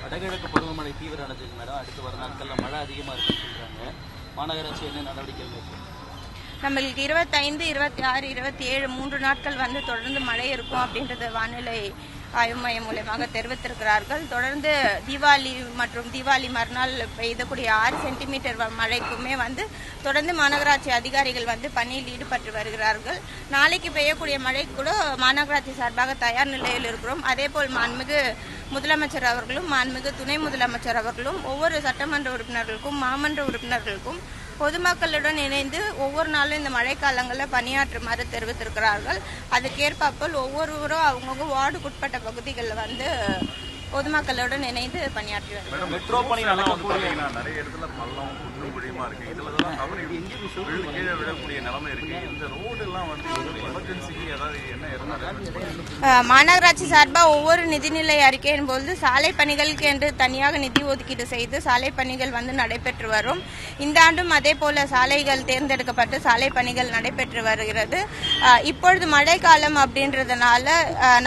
வடகிழக்கு பருவமழை தீவிரமடைஞ்சது மேடம். அடுத்து வர நாட்களில் மழை அதிகமாக இருக்குன்னு சொல்கிறாங்க. மாநகராட்சி என்ன நடவடிக்கைகள் மேற்கொள்ளும்? நம்மளுக்கு 25, 26, 27 3 நாட்கள் வந்து தொடர்ந்து மழை இருக்கும் அப்படின்றத வானிலை ஆய்வு மையம் மூலமாக தெரிவித்திருக்கிறார்கள். தொடர்ந்து தீபாவளி மற்றும் தீபாவளி மறுநாள் பெய்யக்கூடிய 6 சென்டிமீட்டர் மழைக்குமே வந்து தொடர்ந்து மாநகராட்சி அதிகாரிகள் வந்து பணியில் ஈடுபட்டு வருகிறார்கள். நாளைக்கு பெய்யக்கூடிய மழை கூட மாநகராட்சி சார்பாக தயார் நிலையில் இருக்கிறோம். அதேபோல் மாண்புமிகு முதலமைச்சர் அவர்களும் மாண்புமிகு துணை முதலமைச்சர் அவர்களும் ஒவ்வொரு சட்டமன்ற உறுப்பினர்களுக்கும் மாமன்ற உறுப்பினர்களுக்கும் பொதுமக்களுடன் இணைந்து ஒவ்வொரு நாளும் இந்த மழைக்காலங்களில் பணியாற்றுமாறு தெரிவித்திருக்கிறார்கள். அதுக்கேற்பாப்போல் ஒவ்வொருவரும் அவங்கவுங்க வார்டுக்குட்பட்ட பகுதிகளில் வந்து பொதுமக்களுடன் இணைந்து பணியாற்றி வருகிறார்கள். மெட்ரோ பணி நிறைய இடத்துல பள்ளம் குண்டும் குழியுமா இருக்கு. இதுலதான் தவறு கீழே விடக்கூடிய நிலைமை இருக்கு. இந்த ரோடு எல்லாம் வந்து எமர்ஜென்சிக்கு ஏதாவது என்ன இருந்தாலும் மாநகராட்சி சார்பாக ஒவ்வொரு நிதிநிலை அறிக்கையின் போது சாலை பணிகளுக்கு என்று தனியாக நிதி ஒதுக்கீடு செய்து சாலை பணிகள் வந்து நடைபெற்று வரும். இந்த ஆண்டும் அதே போல சாலைகள் தேர்ந்தெடுக்கப்பட்டு சாலை பணிகள் நடைபெற்று வருகிறது. இப்பொழுது மழைக்காலம் அப்படின்றதுனால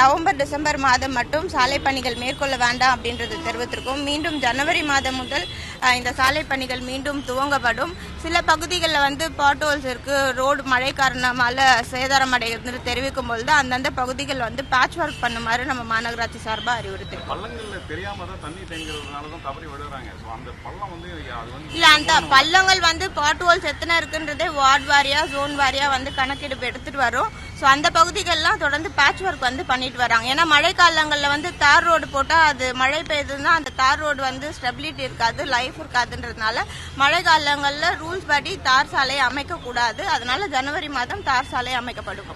நவம்பர் டிசம்பர் மாதம் மட்டும் சாலை பணிகள் மேற்கொள்ள வேண்டாம் அப்படின்றது தெரிவித்திருக்கோம். மீண்டும் ஜனவரி மாதம் முதல் இந்த சாலை பணிகள் மீண்டும் துவங்கப்படும். சில பகுதிகளில் வந்து பாட்ஹோல்ஸ் இருக்கு, ரோடு மழை காரணமாக சேதாரம் அடைகிறது தெரிவிக்கும் பொழுது அந்தந்த பகுதிகள் வந்து பேட்ச் ஒர்க் பண்ணுமாறு நம்ம மாநகராட்சி சார்பாக அறிவுறுத்திருக்கோம். இல்ல அந்த பள்ளங்கள் வந்து பாட்ஹோல்ஸ் எத்தனை இருக்குன்றதே வார்டு வாரியா ஜோன் வாரியா வந்து கணக்கெடுப்பு எடுத்துட்டு வரும். ஸோ அந்த பகுதிகள்லாம் தொடர்ந்து பேட்ச் ஒர்க் வந்து பண்ணிட்டு வராங்க. ஏன்னா மழை காலங்களில் வந்து தார் ரோடு போட்டால் அது மழை பெய்யுதுன்னா அந்த தார் ரோடு வந்து ஸ்டெபிலிட்டி இருக்காது, லைஃப் இருக்காதுன்றதுனால மழை காலங்களில் ரூல்ஸ் படி தார் சாலை அமைக்கக்கூடாது. அதனால ஜனவரி மாதம் தார் சாலை அமைக்கப்படும்.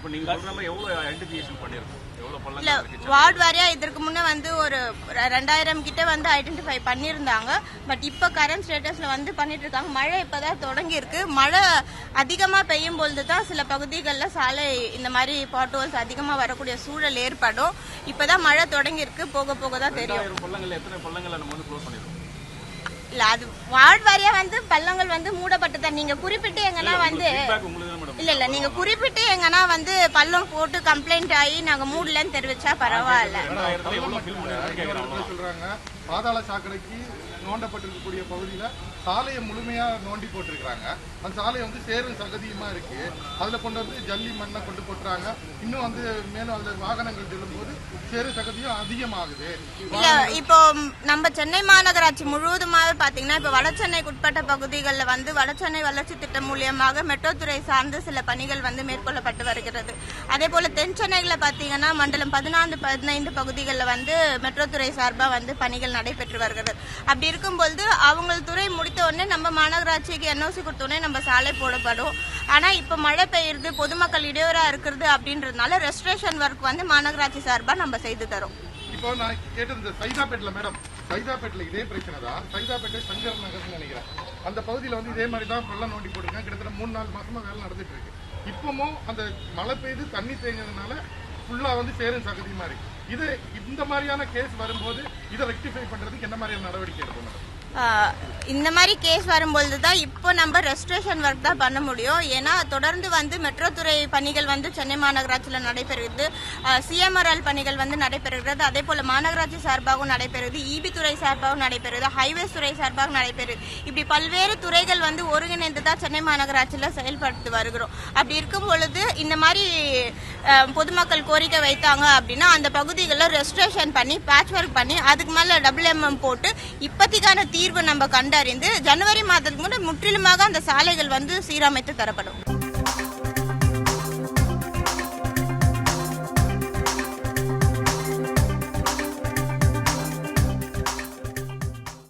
இல்ல வார்டு வாரியா இதற்கு முன்னே வந்து ஒரு 2000 கிட்ட வந்து ஐடென்டிஃபை பண்ணியிருந்தாங்க. பட் இப்போ கரண்ட் ஸ்டேட்டஸ்ல வந்து பண்ணிட்டு இருக்காங்க. மழை இப்பதான் தொடங்கி இருக்கு. மழை அதிகமா பெய்யும் பொழுது தான் சில பகுதிகளில் சாலை இந்த மாதிரி பாட்ஹோல்ஸ் அதிகமா வரக்கூடிய சூழல் ஏற்படும். இப்பதான் மழை தொடங்கி இருக்கு, போக போக தான் தெரியும். இல்ல அது வார்டு வாரியா வந்து பள்ளங்கள் வந்து மூடப்பட்டதான். நீங்க குறிப்பிட்டு எங்கன்னா வந்து இல்ல நீங்க குறிப்பிட்டு எங்கன்னா வந்து பள்ளம் போட்டு கம்ப்ளைண்ட் ஆகி நாங்க மூடலன்னு தெரிவிச்சா பரவாயில்ல. பாதாள சாக்கடைக்கு நோண்டப்பட்டிருக்கக்கூடிய பகுதியில சாலையை முழுமையா நோண்டி போட்டிருக்காங்க. அந்த சாலை வந்து சேரும் சகதியுமா இருக்கு. அதுல கொண்டு வந்து ஜல்லி மண்ணை கொண்டு போட்டுறாங்க. இன்னும் வந்து மேலும் அதுல வாகனங்கள் செல்லும் போது சேரு சகதியும் அதிகமாகுது. இல்ல இப்போ நம்ம சென்னை மாநகராட்சி முழுவதுமாக பாத்தீங்கன்னா இப்ப வடசென்னைக்கு உட்பட்ட பகுதிகளில் வந்து வடசென்னை வளர்ச்சி திட்டம் மூலியமாக மெட்ரோ துறை சார்ந்து சில பணிகள் வந்து மேற்கொள்ளப்பட்டு வருகிறது. அதே போல தென் சென்னையில பாத்தீங்கன்னா மண்டலம் 14, 15 பகுதிகளில் வந்து மெட்ரோ துறை சார்பா வந்து பணிகள் நடைபெற்று வருகிறது. அப்படி இருக்கும்போது அவங்க துறை முடித்த உடனே நம்ம மாநகராட்சிக்கு NOC கொடுத்த உடனே நம்ம சாலை போடப்படும். ஆனா இப்ப மழை பெய்யுறது, பொதுமக்கள் இடையூறா இருக்கிறது அப்படின்றதுனால ரெஸ்டரேஷன் ஒர்க் வந்து மாநகராட்சி சார்பா நம்ம செய்து தரோம். இப்போ நான் கேட்டது சைதாப்பேட்டில் மேடம், சைதாப்பேட்டில் இதே பிரச்சனை தான். சைதாப்பேட்டை சங்கர் நகர்னு நினைக்கிறேன். அந்த பகுதியில் வந்து இதே மாதிரி தான் பள்ளம் நோண்டி போட்டிருக்காங்க. கிட்டத்தட்ட 3-4 மாசமா வேலை நடந்துட்டு இருக்கு. இப்பவும் அந்த மழை பெய்து தண்ணி தேங்கினதுனால ஃபுல்லா வந்து சேரும் சகதியுமா இருக்கு. இது இந்த மாதிரியான கேஸ் வரும்போது இதை ரெக்டிஃபை பண்றதுக்கு என்ன மாதிரியான நடவடிக்கை எடுக்கணும்? இந்த மாதிரி கேஸ் வரும்பொழுது தான் இப்போ நம்ம ரெஸ்டரேஷன் ஒர்க் தான் பண்ண முடியும். ஏன்னா தொடர்ந்து வந்து மெட்ரோ துறை பணிகள் வந்து சென்னை மாநகராட்சியில் நடைபெறுகிறது, CMRL பணிகள் வந்து நடைபெறுகிறது, அதே போல மாநகராட்சி சார்பாகவும் நடைபெறுகிறது, EB துறை சார்பாகவும் நடைபெறுகிறது, ஹைவேஸ் துறை சார்பாகவும் நடைபெறுது. இப்படி பல்வேறு துறைகள் வந்து ஒருங்கிணைந்து தான் சென்னை மாநகராட்சியில் செயல்படுத்தி வருகிறோம். அப்படி இருக்கும் பொழுது இந்த மாதிரி பொதுமக்கள் கோரிக்கை வைத்தாங்க அப்படின்னா அந்த பகுதிகளில் ரெஸ்டரேஷன் பண்ணி பேட்ச் ஒர்க் பண்ணி அதுக்கு மேல WMM போட்டு இப்போதைக்கான தீர்வு நம்ம கண்டறிந்து ஜனவரி மாதத்துக்கு முற்றிலுமாக அந்த சாலைகள் வந்து சீரமைத்து தரப்படும்.